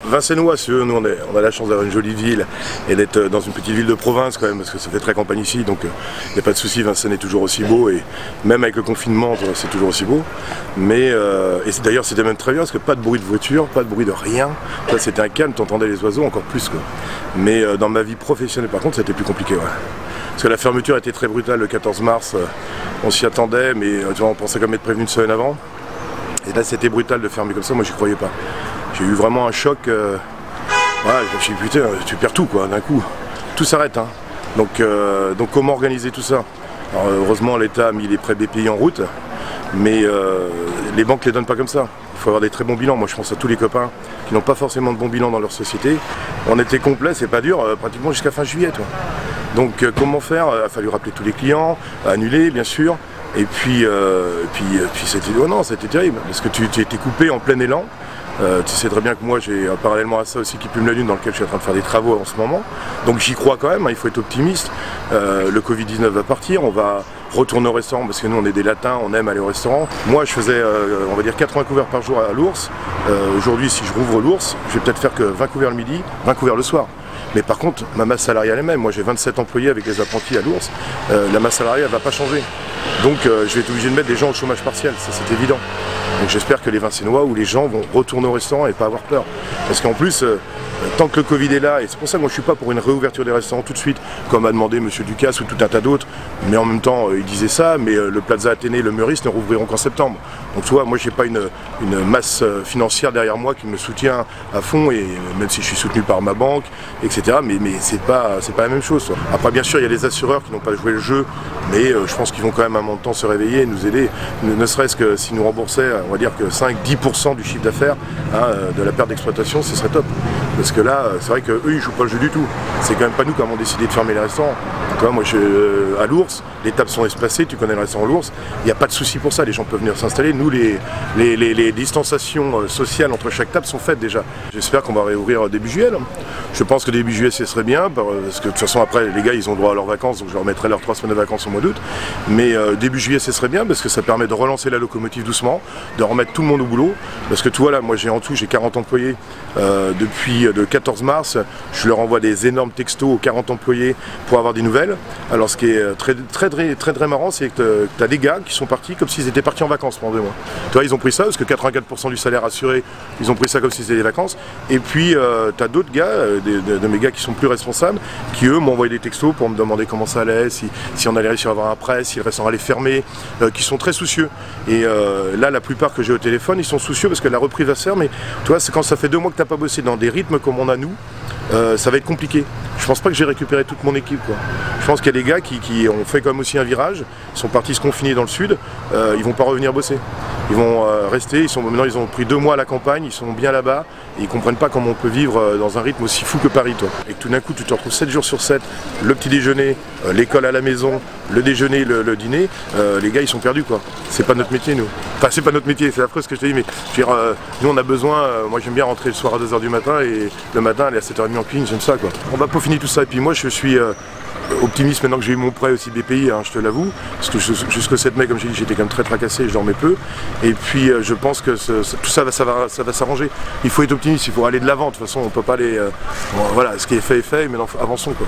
Vincennois, nous on a la chance d'avoir une jolie ville et d'être dans une petite ville de province quand même, parce que ça fait très campagne ici, donc il n'y a pas de souci, Vincennes est toujours aussi beau, et même avec le confinement c'est toujours aussi beau. Mais et d'ailleurs c'était même très bien, parce que pas de bruit de voiture, pas de bruit de rien, là c'était un calme, t'entendais les oiseaux encore plus quoi. Mais dans ma vie professionnelle par contre c'était plus compliqué, ouais. Parce que la fermeture était très brutale le 14 mars, on s'y attendait, mais on pensait comme être prévenu une semaine avant. Et là c'était brutal de fermer comme ça, moi j'y croyais pas. J'ai eu vraiment un choc, ouais, je me suis dit putain, tu perds tout quoi, d'un coup, tout s'arrête. Hein. Donc comment organiser tout ça? Alors, heureusement l'État a mis les prêts BPI en route, mais les banques ne les donnent pas comme ça. Il faut avoir des très bons bilans. Moi je pense à tous les copains qui n'ont pas forcément de bons bilans dans leur société. On était complet, c'est pas dur, pratiquement jusqu'à fin juillet. Toi. Donc comment faire? Il a fallu rappeler tous les clients, annuler bien sûr. Et puis c'était oh non, c'était terrible, parce que tu étais coupé en plein élan. Tu sais très bien que moi j'ai parallèlement à ça aussi qui plume la lune, dans lequel je suis en train de faire des travaux en ce moment. Donc j'y crois quand même, hein, il faut être optimiste. Le Covid-19 va partir, on va retourner au restaurant, parce que nous on est des latins, on aime aller au restaurant. Moi je faisais on va dire 80 couverts par jour à l'Ours. Aujourd'hui si je rouvre l'Ours, je vais peut-être faire que 20 couverts le midi, 20 couverts le soir. Mais par contre, ma masse salariale est même. Moi j'ai 27 employés avec les apprentis à l'Ours. La masse salariale ne va pas changer. Donc je vais être obligé de mettre des gens au chômage partiel, ça c'est évident. Donc j'espère que les Vincennois ou les gens vont retourner au restaurant et pas avoir peur. Parce qu'en plus, tant que le Covid est là, et c'est pour ça que moi je suis pas pour une réouverture des restaurants tout de suite, comme a demandé M. Ducasse ou tout un tas d'autres, mais en même temps il disait ça, mais le Plaza Athénée, le Meurice ne rouvriront qu'en septembre. Donc tu vois, moi j'ai pas une masse financière derrière moi qui me soutient à fond, et même si je suis soutenu par ma banque, etc. Mais c'est pas la même chose. Toi. Après bien sûr il y a les assureurs qui n'ont pas joué le jeu, mais je pense qu'ils vont quand même un moment de temps se réveiller et nous aider, ne serait-ce que s'ils nous remboursaient, on va dire que 5-10% du chiffre d'affaires de la perte d'exploitation, ce serait top. Parce que là, c'est vrai qu'eux, ils jouent pas le jeu du tout. C'est quand même pas nous qui avons décidé de fermer les restaurants. Moi, à l'Ours, les tables sont espacées, tu connais le restaurant l'Ours, il n'y a pas de souci pour ça, les gens peuvent venir s'installer. Nous, les distanciations sociales entre chaque table sont faites déjà. J'espère qu'on va réouvrir début juillet. Là. Je pense que début juillet, ce serait bien, parce que de toute façon, après, les gars, ils ont droit à leurs vacances, donc je leur mettrai leurs 3 semaines de vacances au mois d'août. Mais début juillet, ce serait bien, parce que ça permet de relancer la locomotive doucement, de remettre tout le monde au boulot. Parce que tu vois, là, moi, en tout, j'ai 40 employés depuis le 14 mars. Je leur envoie des énormes textos aux 40 employés pour avoir des nouvelles. Alors ce qui est très marrant, c'est que tu as des gars qui sont partis comme s'ils étaient partis en vacances pendant 2 mois. Tu vois, ils ont pris ça, parce que 84% du salaire assuré, ils ont pris ça comme si c'était des vacances. Et puis tu as d'autres gars, de mes gars qui sont plus responsables, qui eux m'ont envoyé des textos pour me demander comment ça allait, si on allait réussir à avoir un prêt, si le restaurant allait fermer, qui sont très soucieux. Et là, la plupart que j'ai au téléphone, ils sont soucieux parce que la reprise va se faire, mais tu vois, c'est quand ça fait 2 mois que tu n'as pas bossé dans des rythmes comme on a nous, ça va être compliqué. Je pense pas que j'ai récupéré toute mon équipe, quoi. Je pense qu'il y a des gars qui ont fait quand même aussi un virage, ils sont partis se confiner dans le sud, ils vont pas revenir bosser. Ils vont rester, maintenant ils ont pris 2 mois à la campagne, ils sont bien là-bas, et ils comprennent pas comment on peut vivre dans un rythme aussi fou que Paris, toi. Et que tout d'un coup tu te retrouves 7 jours sur 7, le petit déjeuner, l'école à la maison, le déjeuner, le dîner, les gars ils sont perdus, quoi. C'est pas notre métier, nous. Enfin c'est pas notre métier, c'est affreux ce que je te dis, mais je veux dire, nous on a besoin, moi j'aime bien rentrer le soir à 2h du matin, et le matin aller à 7h30 en cuisine, j'aime ça, quoi. On va peaufiner tout ça, et puis moi je suis optimiste maintenant que j'ai eu mon prêt aussi BPI, hein, je te l'avoue, parce que jusqu'au 7 mai, comme j'ai dit, j'étais quand même très tracassé, je dormais peu, et puis je pense que tout ça va s'arranger. Il faut être optimiste, il faut aller de l'avant, de toute façon on peut pas aller, voilà, ce qui est fait est fait, mais avançons, quoi.